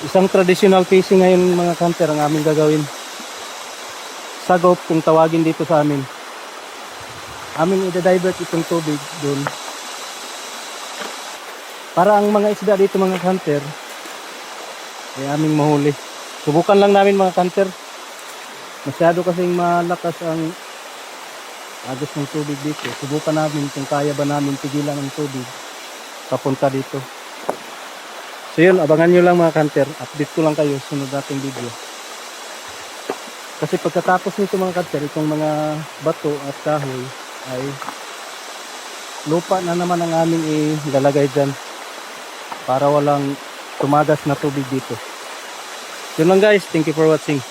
Isang traditional fishing ngayon mga hunter ang aming gagawin. Sagop kung tawagin dito sa amin. Aming i-divert itong tubig doon. Para ang mga isda dito mga hunter ay aming mahuli. Subukan lang namin mga hunter. Masyado kasing malakas ang agos ng tubig dito. Subukan namin kung kaya ba namin pigilan ang tubig papunta dito. So yun, abangan nyo lang mga hunter. Update ko lang kayo sunod nating video. Kasi pagkatapos nito mga hunter, itong mga bato at kahoy ay lupa na naman ang aming ilalagay dyan para walang tumagas na tubig dito. Yun lang guys, thank you for watching.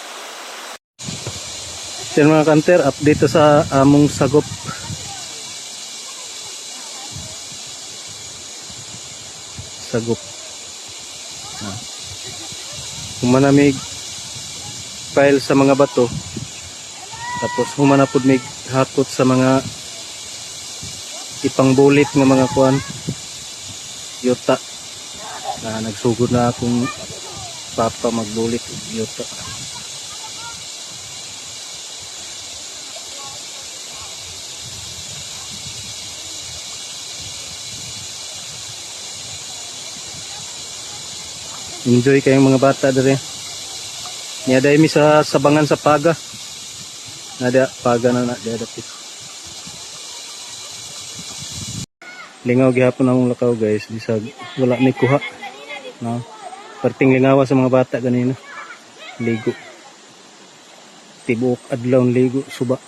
So yun mga hunter, update sa among sagop. Sagop. Humanamig pile sa mga bato, tapos humanapod mig hakot sa mga ipangbulit ng mga kuan yuta na nagsugod na akong papa magbulit yuta. Enjoy kayong mga bata dere. Niya dai mi sa sabangan sa paga. Nada paga na dapit. Lingaw gihapon among lakaw guys, bisag wala ni kuha. No. Perting lingawa sa mga bata ganina. Ligo. Tibuok adlaw ligo suba.